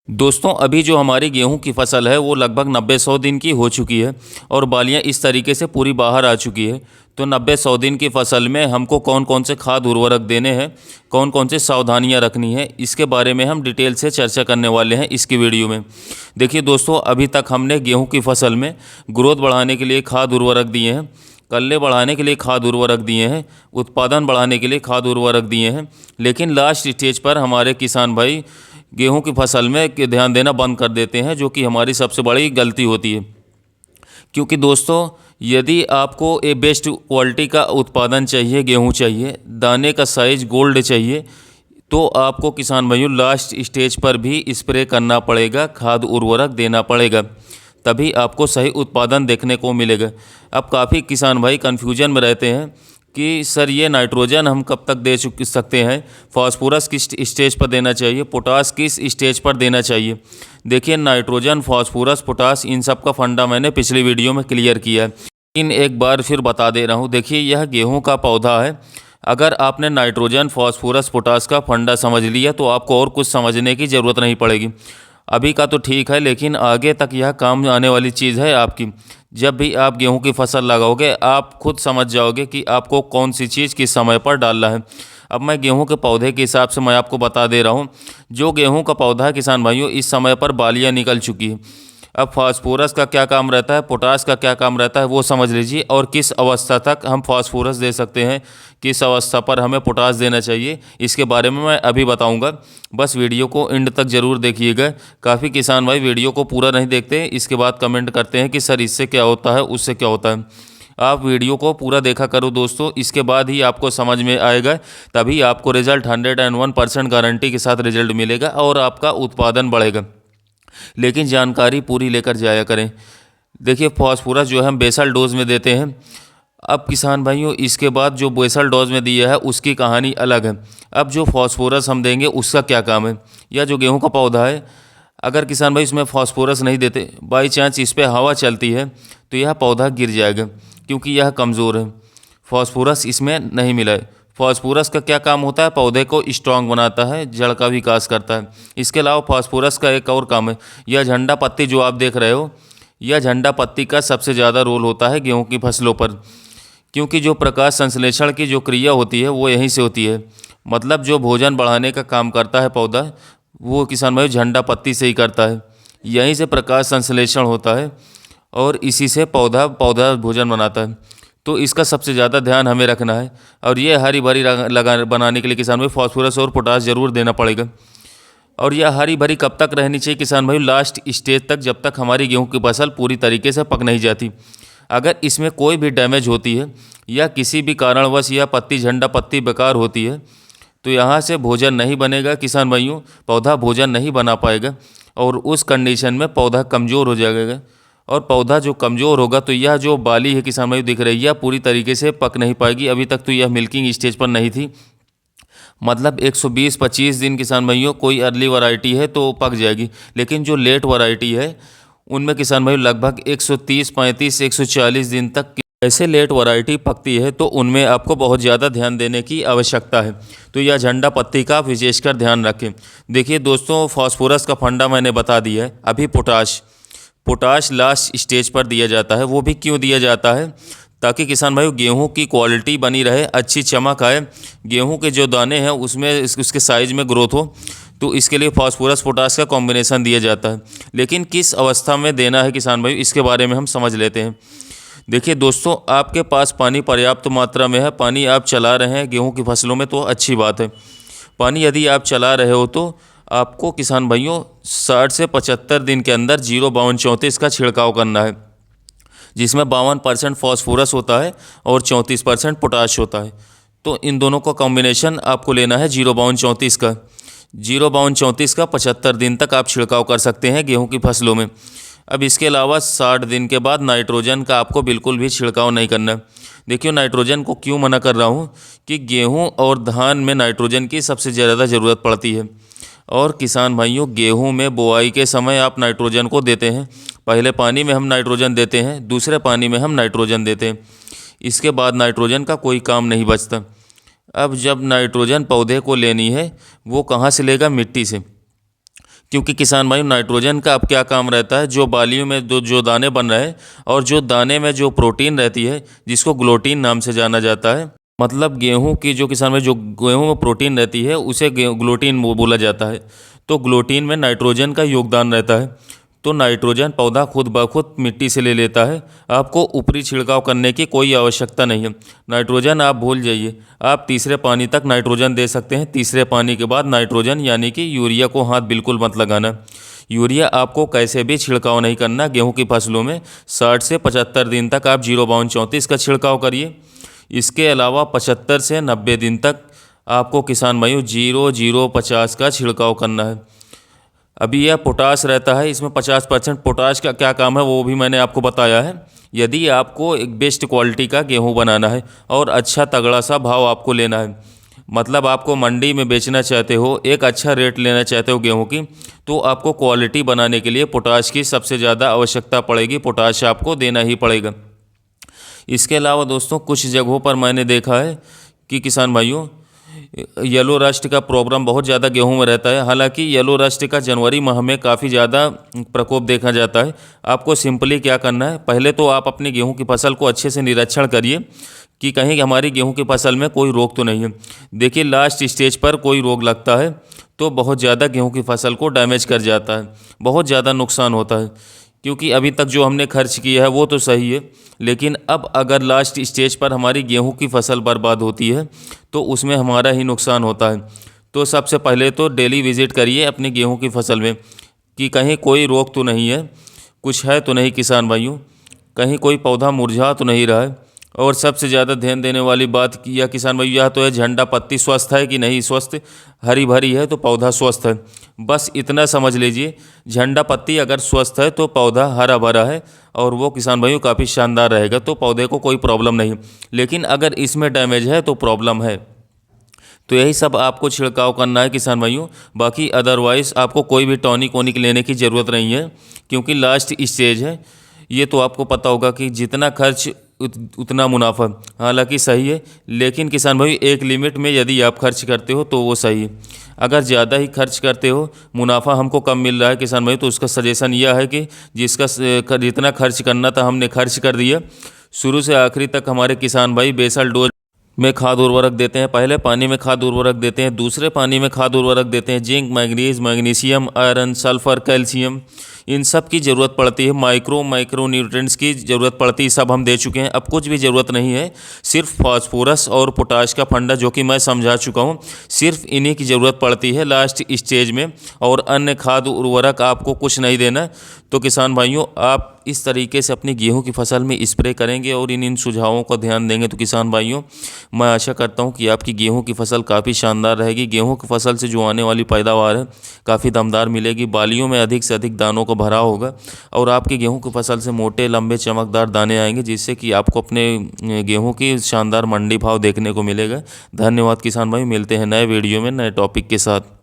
दोस्तों अभी जो हमारी गेहूं की फसल है वो लगभग 90-100 दिन की हो चुकी है और बालियां इस तरीके से पूरी बाहर आ चुकी है। तो 90-100 दिन की फसल में हमको कौन कौन से खाद उर्वरक देने हैं, कौन कौन से सावधानियां रखनी है, इसके बारे में हम डिटेल से चर्चा करने वाले हैं इसकी वीडियो में। देखिए दोस्तों, अभी तक हमने गेहूँ की फसल में ग्रोथ बढ़ाने के लिए खाद उर्वरक दिए हैं, कल्ले बढ़ाने के लिए खाद उर्वरक दिए हैं, उत्पादन बढ़ाने के लिए खाद उर्वरक दिए हैं, लेकिन लास्ट स्टेज पर हमारे किसान भाई गेहूं की फसल में ध्यान देना बंद कर देते हैं, जो कि हमारी सबसे बड़ी गलती होती है। क्योंकि दोस्तों, यदि आपको एक बेस्ट क्वालिटी का उत्पादन चाहिए, गेहूं चाहिए, दाने का साइज गोल्ड चाहिए, तो आपको किसान भाइयों लास्ट स्टेज पर भी स्प्रे करना पड़ेगा, खाद उर्वरक देना पड़ेगा, तभी आपको सही उत्पादन देखने को मिलेगा। अब काफ़ी किसान भाई कन्फ्यूजन में रहते हैं कि सर ये नाइट्रोजन हम कब तक दे सकते हैं, फास्फोरस किस स्टेज पर देना चाहिए, पोटास किस स्टेज पर देना चाहिए। देखिए, नाइट्रोजन, फास्फोरस, पोटास, इन सब का फंडा मैंने पिछली वीडियो में क्लियर किया है, लेकिन एक बार फिर बता दे रहा हूँ। देखिए, यह गेहूं का पौधा है। अगर आपने नाइट्रोजन, फास्फोरस, पोटास का फंडा समझ लिया तो आपको और कुछ समझने की ज़रूरत नहीं पड़ेगी। अभी का तो ठीक है, लेकिन आगे तक यह काम आने वाली चीज़ है आपकी। जब भी आप गेहूं की फसल लगाओगे, आप खुद समझ जाओगे कि आपको कौन सी चीज़ किस समय पर डालना है। अब मैं गेहूं के पौधे के हिसाब से मैं आपको बता दे रहा हूं। जो गेहूं का पौधा है किसान भाइयों, इस समय पर बालियां निकल चुकी है। अब फास्फोरस का क्या काम रहता है, पोटास का क्या काम रहता है, वो समझ लीजिए, और किस अवस्था तक हम फास्फोरस दे सकते हैं, किस अवस्था पर हमें पोटास देना चाहिए, इसके बारे में मैं अभी बताऊंगा। बस वीडियो को एंड तक ज़रूर देखिएगा। काफ़ी किसान भाई वीडियो को पूरा नहीं देखते, इसके बाद कमेंट करते हैं कि सर इससे क्या होता है, उससे क्या होता है। आप वीडियो को पूरा देखा करो दोस्तों, इसके बाद ही आपको समझ में आएगा, तभी आपको रिजल्ट 101% गारंटी के साथ रिजल्ट मिलेगा और आपका उत्पादन बढ़ेगा। लेकिन जानकारी पूरी लेकर जाया करें। देखिए, फास्फोरस जो है हम बेसल डोज में देते हैं। अब किसान भाइयों, इसके बाद जो बेसल डोज में दिया है उसकी कहानी अलग है। अब जो फास्फोरस हम देंगे उसका क्या काम है, या जो गेहूं का पौधा है, अगर किसान भाई इसमें फास्फोरस नहीं देते, बाई चांस इस पर हवा चलती है तो यह पौधा गिर जाएगा, क्योंकि यह कमज़ोर है, फास्फोरस इसमें नहीं मिला है। फास्फोरस का क्या काम होता है, पौधे को स्ट्रांग बनाता है, जड़ का विकास करता है। इसके अलावा फास्फोरस का एक और काम है, यह झंडा पत्ती जो आप देख रहे हो, यह झंडा पत्ती का सबसे ज़्यादा रोल होता है गेहूं की फसलों पर, क्योंकि जो प्रकाश संश्लेषण की जो क्रिया होती है वो यहीं से होती है। मतलब जो भोजन बढ़ाने का काम करता है पौधा, वो किसान भाई झंडा पत्ती से ही करता है। यहीं से प्रकाश संश्लेषण होता है और इसी से पौधा पौधा भोजन बनाता है। तो इसका सबसे ज़्यादा ध्यान हमें रखना है, और ये हरी भरी लगा बनाने के लिए किसान भाई फास्फोरस और पोटास ज़रूर देना पड़ेगा। और यह हरी भरी कब तक रहनी चाहिए किसान भाई, लास्ट स्टेज तक, जब तक हमारी गेहूं की फसल पूरी तरीके से पक नहीं जाती। अगर इसमें कोई भी डैमेज होती है या किसी भी कारणवश यह पत्ती झंडा पत्ती बेकार होती है, तो यहाँ से भोजन नहीं बनेगा किसान भाइयों, पौधा भोजन नहीं बना पाएगा, और उस कंडीशन में पौधा कमज़ोर हो जाएगा। और पौधा जो कमज़ोर होगा तो यह जो बाली है किसान भाई दिख रही है, पूरी तरीके से पक नहीं पाएगी। अभी तक तो यह मिल्किंग स्टेज पर नहीं थी, मतलब 120-25 दिन किसान भाइयों, कोई अर्ली वैरायटी है तो पक जाएगी, लेकिन जो लेट वैरायटी है उनमें किसान भाई लगभग 130, 35, 140 दिन तक ऐसे लेट वैरायटी पकती है, तो उनमें आपको बहुत ज़्यादा ध्यान देने की आवश्यकता है। तो यह झंडा पत्ती का विशेषकर ध्यान रखें। देखिए दोस्तों, फास्फोरस का फंडा मैंने बता दिया है। अभी पोटाश, पोटाश लास्ट स्टेज पर दिया जाता है। वो भी क्यों दिया जाता है, ताकि किसान भाई गेहूं की क्वालिटी बनी रहे, अच्छी चमक आए, गेहूं के जो दाने हैं उसमें उसके साइज़ में ग्रोथ हो, तो इसके लिए फास्फोरस पोटास का कॉम्बिनेशन दिया जाता है। लेकिन किस अवस्था में देना है किसान भाई, इसके बारे में हम समझ लेते हैं। देखिए दोस्तों, आपके पास पानी पर्याप्त मात्रा में है, पानी आप चला रहे हैं गेहूं की फसलों में तो अच्छी बात है। पानी यदि आप चला रहे हो तो आपको किसान भाइयों 60 से 75 दिन के अंदर 05234 का छिड़काव करना है, जिसमें 52% फास्फोरस होता है और 34% पोटाश होता है। तो इन दोनों का कॉम्बिनेशन आपको लेना है 05234 का। 05234 का 75 दिन तक आप छिड़काव कर सकते हैं गेहूं की फसलों में। अब इसके अलावा 60 दिन के बाद नाइट्रोजन का आपको बिल्कुल भी छिड़काव नहीं करना। देखिए, नाइट्रोजन को क्यों मना कर रहा हूँ कि गेहूं और धान में नाइट्रोजन की सबसे ज़्यादा ज़रूरत पड़ती है। और किसान भाइयों, गेहूं में बुआई के समय आप नाइट्रोजन को देते हैं, पहले पानी में हम नाइट्रोजन देते हैं, दूसरे पानी में हम नाइट्रोजन देते हैं, इसके बाद नाइट्रोजन का कोई काम नहीं बचता। अब जब नाइट्रोजन पौधे को लेनी है, वो कहाँ से लेगा, मिट्टी से। क्योंकि किसान भाई नाइट्रोजन का अब क्या काम रहता है, जो बालियों में जो दाने बन रहे हैं और जो दाने में जो प्रोटीन रहती है जिसको ग्लूटीन नाम से जाना जाता है, मतलब गेहूं की जो किसान भाई जो गेहूं में प्रोटीन रहती है उसे ग्लूटीन बोला जाता है। तो ग्लूटीन में नाइट्रोजन का योगदान रहता है। तो नाइट्रोजन पौधा खुद ब खुद मिट्टी से ले लेता है, आपको ऊपरी छिड़काव करने की कोई आवश्यकता नहीं है। नाइट्रोजन आप भूल जाइए, आप तीसरे पानी तक नाइट्रोजन दे सकते हैं। तीसरे पानी के बाद नाइट्रोजन यानी कि यूरिया को हाथ बिल्कुल मत लगाना। यूरिया आपको कैसे भी छिड़काव नहीं करना। गेहूं की फसलों में 60 से 75 दिन तक आप 0/34 का छिड़काव करिए। इसके अलावा 75 से 90 दिन तक आपको किसान भाइयों 0-0-50 का छिड़काव करना है। अभी यह पोटाश रहता है, इसमें 50% पोटाश का क्या काम है वो भी मैंने आपको बताया है। यदि आपको एक बेस्ट क्वालिटी का गेहूं बनाना है और अच्छा तगड़ा सा भाव आपको लेना है, मतलब आपको मंडी में बेचना चाहते हो, एक अच्छा रेट लेना चाहते हो गेहूं की, तो आपको क्वालिटी बनाने के लिए पोटाश की सबसे ज़्यादा आवश्यकता पड़ेगी। पोटाश आपको देना ही पड़ेगा। इसके अलावा दोस्तों कुछ जगहों पर मैंने देखा है कि किसान भाइयों येलो रस्ट का प्रॉब्लम बहुत ज़्यादा गेहूं में रहता है। हालांकि येलो रस्ट का जनवरी माह में काफ़ी ज़्यादा प्रकोप देखा जाता है। आपको सिंपली क्या करना है, पहले तो आप अपनी गेहूं की फसल को अच्छे से निरीक्षण करिए कि कहीं हमारी गेहूं की फसल में कोई रोग तो नहीं है। देखिए लास्ट स्टेज पर कोई रोग लगता है तो बहुत ज़्यादा गेहूं की फसल को डैमेज कर जाता है, बहुत ज़्यादा नुकसान होता है। क्योंकि अभी तक जो हमने खर्च किया है वो तो सही है, लेकिन अब अगर लास्ट स्टेज पर हमारी गेहूं की फसल बर्बाद होती है तो उसमें हमारा ही नुकसान होता है। तो सबसे पहले तो डेली विजिट करिए अपनी गेहूं की फसल में कि कहीं कोई रोग तो नहीं है, कुछ है तो नहीं किसान भाइयों, कहीं कोई पौधा मुरझा तो नहीं रहा है। और सबसे ज़्यादा ध्यान देने वाली बात या किसान भाई यह तो है, झंडा पत्ती स्वस्थ है कि नहीं स्वस्थ, हरी भरी है तो पौधा स्वस्थ है। बस इतना समझ लीजिए, झंडा पत्ती अगर स्वस्थ है तो पौधा हरा भरा है और वो किसान भाइयों काफ़ी शानदार रहेगा, तो पौधे को कोई प्रॉब्लम नहीं। लेकिन अगर इसमें डैमेज है तो प्रॉब्लम है। तो यही सब आपको छिड़काव करना है किसान भाइयों। बाकी अदरवाइज़ आपको कोई भी टॉनिक वॉनिक लेने की ज़रूरत नहीं है, क्योंकि लास्ट स्टेज है। ये तो आपको पता होगा कि जितना खर्च उतना मुनाफा। हालांकि सही है, लेकिन किसान भाई एक लिमिट में यदि आप खर्च करते हो तो वो सही है। अगर ज़्यादा ही खर्च करते हो, मुनाफा हमको कम मिल रहा है किसान भाई, तो उसका सजेशन यह है कि जितना खर्च करना था हमने खर्च कर दिया। शुरू से आखिरी तक हमारे किसान भाई बेसल डोज में खाद उर्वरक देते हैं। पहले पानी में खाद उर्वरक देते हैं, दूसरे पानी में खाद उर्वरक देते हैं। Zinc, manganese, magnesium, iron, sulphur, calcium, इन सब की ज़रूरत पड़ती है। माइक्रो न्यूट्रिएंट्स की ज़रूरत पड़ती है, सब हम दे चुके हैं। अब कुछ भी ज़रूरत नहीं है, सिर्फ फास्फोरस और पोटाश का फंडा जो कि मैं समझा चुका हूँ, सिर्फ इन्हीं की ज़रूरत पड़ती है लास्ट स्टेज में। और अन्य खाद उर्वरक आपको कुछ नहीं देना। तो किसान भाइयों आप इस तरीके से अपनी गेहूं की फसल में स्प्रे करेंगे और इन सुझावों का ध्यान देंगे तो किसान भाइयों मैं आशा करता हूं कि आपकी गेहूं की फसल काफ़ी शानदार रहेगी। गेहूं की फसल से जो आने वाली पैदावार है काफ़ी दमदार मिलेगी। बालियों में अधिक से अधिक दानों का भराव होगा और आपकी गेहूं की फसल से मोटे लंबे चमकदार दाने आएंगे, जिससे कि आपको अपने गेहूँ की शानदार मंडी भाव देखने को मिलेगा। धन्यवाद किसान भाई, मिलते हैं नए वीडियो में नए टॉपिक के साथ।